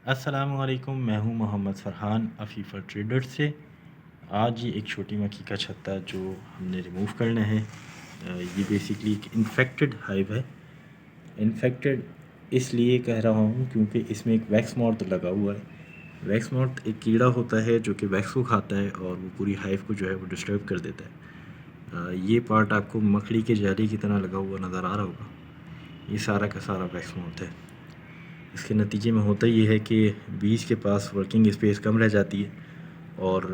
अस्सलामुअलैकुम, मैं हूं मोहम्मद फ़रहान अफ़ीफ़ा ट्रेडर्स से। आज ये एक छोटी मक्खी का छत्ता जो हमने रिमूव करना है। ये बेसिकली एक इन्फेक्टेड हाइव है। इन्फेक्टेड इसलिए कह रहा हूँ क्योंकि इसमें एक वैक्स मॉथ लगा हुआ है। वैक्स मॉथ एक कीड़ा होता है जो कि वैक्स को खाता है और वो पूरी हाइव को जो है वो डिस्टर्ब कर देता है। ये पार्ट आपको मकड़ी के जाली की तरह लगा हुआ नज़र आ रहा होगा। ये सारा का सारा वैक्स मॉथ है। इसके नतीजे में होता ये है कि बीज के पास वर्किंग स्पेस कम रह जाती है और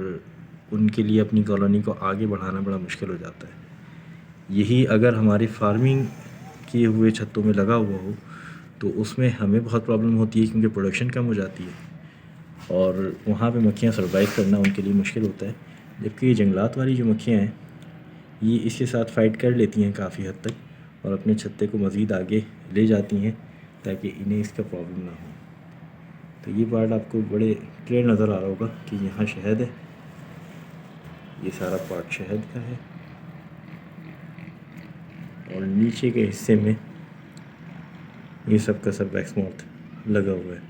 उनके लिए अपनी कॉलोनी को आगे बढ़ाना बड़ा मुश्किल हो जाता है। यही अगर हमारी फार्मिंग किए हुए छत्तों में लगा हुआ हो तो उसमें हमें बहुत प्रॉब्लम होती है क्योंकि प्रोडक्शन कम हो जाती है और वहाँ पे मक्खियाँ सर्वाइव करना उनके लिए मुश्किल होता है। जबकि ये जंगलात वाली जो मक्खियाँ हैं ये इसके साथ फ़ाइट कर लेती हैं काफ़ी हद तक और अपने छत्ते को मज़ीद आगे ले जाती हैं ताकि इन्हें इसका प्रॉब्लम ना हो। तो ये पार्ट आपको बड़े क्लियर नज़र आ रहा होगा कि यहाँ शहद है। ये सारा पार्ट शहद का है और नीचे के हिस्से में ये सब का सब वैक्स मॉथ लगा हुआ है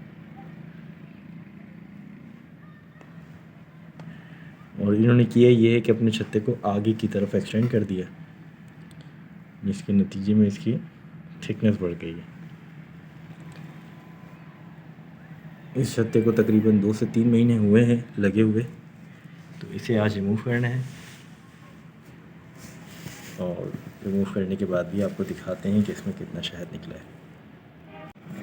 और इन्होंने किया ये है कि अपने छत्ते को आगे की तरफ एक्सटेंड कर दिया जिसके नतीजे में इसकी थिकनेस बढ़ गई है। इस छत्ते को तकरीबन 2 से 3 महीने हुए हैं लगे हुए, तो इसे आज रिमूव करना है और रिमूव करने के बाद भी आपको दिखाते हैं कि इसमें कितना शहद निकला है।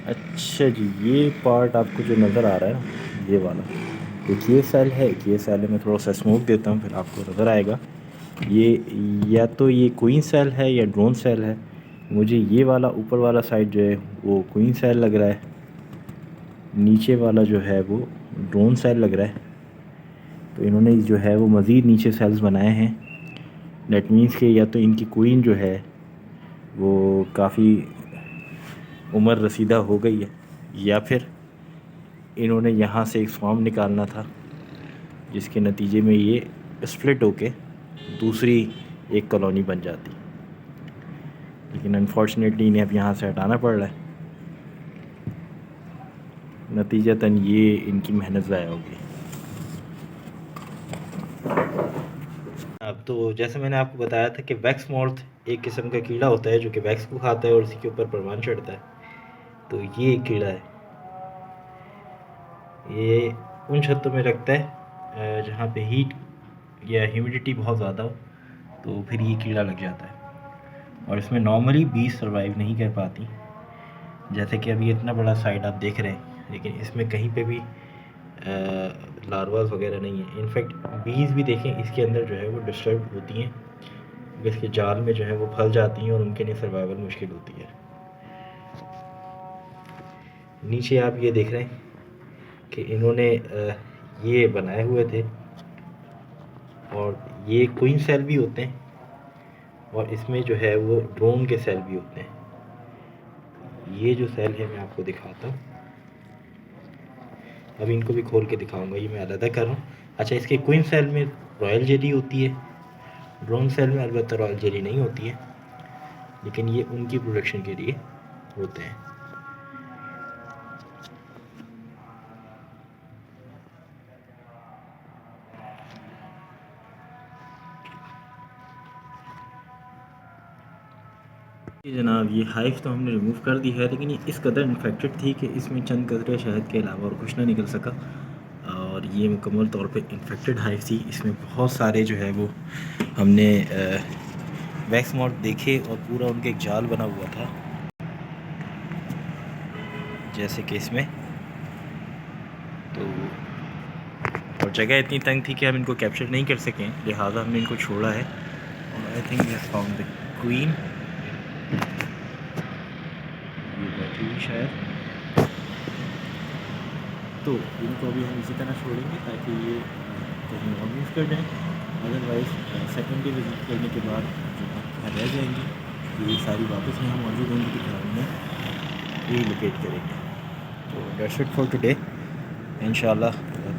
अच्छा जी, ये पार्ट आपको जो नज़र आ रहा है ना, ये वाला एक ये सेल है। ये सेल है, मैं थोड़ा सा स्मोक देता हूँ फिर आपको नज़र आएगा। ये या तो ये क्वीन सेल है या ड्रोन सेल है। मुझे ये वाला ऊपर वाला साइड जो है वो क्वीन सेल लग रहा है, नीचे वाला जो है वो ड्रोन सेल लग रहा है। तो इन्होंने जो है वो मज़ीद नीचे सेल्स बनाए हैं। डेट मीन्स के या तो इनकी क्वीन जो है वो काफ़ी उम्र रसीदा हो गई है या फिर इन्होंने यहाँ से एक स्वाम निकालना था जिसके नतीजे में ये स्प्लिट होके दूसरी एक कॉलोनी बन जाती। लेकिन अनफॉर्चुनेटली इन्हें अब यहाँ से हटाना पड़ रहा है। नतीजतन ये इनकी मेहनत ज़ाया होगी। अब तो जैसे मैंने आपको बताया था कि वैक्स मॉथ एक किस्म का कीड़ा होता है जो कि वैक्स को खाता है और उसी के ऊपर परवान चढ़ता है। तो ये एक कीड़ा है। ये उन छत्तों में लगता है जहाँ पे हीट या ह्यूमिडिटी बहुत ज़्यादा हो, तो फिर ये कीड़ा लग जाता है और इसमें नॉर्मली बीज सर्वाइव नहीं कर पाती। जैसे कि अभी इतना बड़ा साइड आप देख रहे हैं, लेकिन इसमें कहीं पे भी लार्वास वगैरह नहीं है। इनफैक्ट बीज भी देखें इसके अंदर जो है वो डिस्टर्ब होती हैं, इसके जाल में जो है वो फंस जाती हैं और उनके लिए सर्वाइवल मुश्किल होती है। नीचे आप ये देख रहे हैं कि इन्होंने ये बनाए हुए थे और ये क्वीन सेल भी होते हैं और इसमें जो है वो ड्रोन के सेल भी होते हैं। ये जो सेल है मैं आपको दिखाता हूँ, अभी इनको भी खोल के दिखाऊंगा। ये मैं अलग कर रहा हूँ। अच्छा, इसके क्वीन सेल में रॉयल जेली होती है, ड्रोन सेल में अलबत्ता रॉयल जेली नहीं होती है, लेकिन ये उनकी प्रोडक्शन के लिए होते हैं। जनाब, ये हाइव तो हमने रिमूव कर दी है, लेकिन ये इस कदर इन्फेक्टेड थी कि इसमें चंद कतरे शहद के अलावा और कुछ ना निकल सका और ये मुकम्मल तौर पे इन्फेक्टेड हाइव थी। इसमें बहुत सारे जो है वो हमने वैक्स मॉथ देखे और पूरा उनके एक जाल बना हुआ था, जैसे कि इसमें। तो और जगह इतनी तंग थी कि हम इनको कैप्चर नहीं कर सकें, लिहाजा हमने इनको छोड़ा है। और I think we have found the queen. ये बैठी हुई शायद, तो इनको अभी हम इसी तरह छोड़ेंगे ताकि ये कहीं और मूव कर जाएँ। अदरवाइज़ सेकेंड डे विज़िट करने के बाद जो घर रह जाएंगी ये सारी वापस यहाँ मौजूद होंगी तो घर में रीलोकेट करेंगे। तो दैट्स इट फॉर टुडे। इंशाल्लाह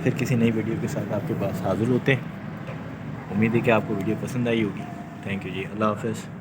फिर किसी नई वीडियो के साथ आपके पास हाज़िर होते हैं। उम्मीद है कि आपको वीडियो पसंद आई होगी। थैंक यू जी, अल्लाह हाफ़िज़।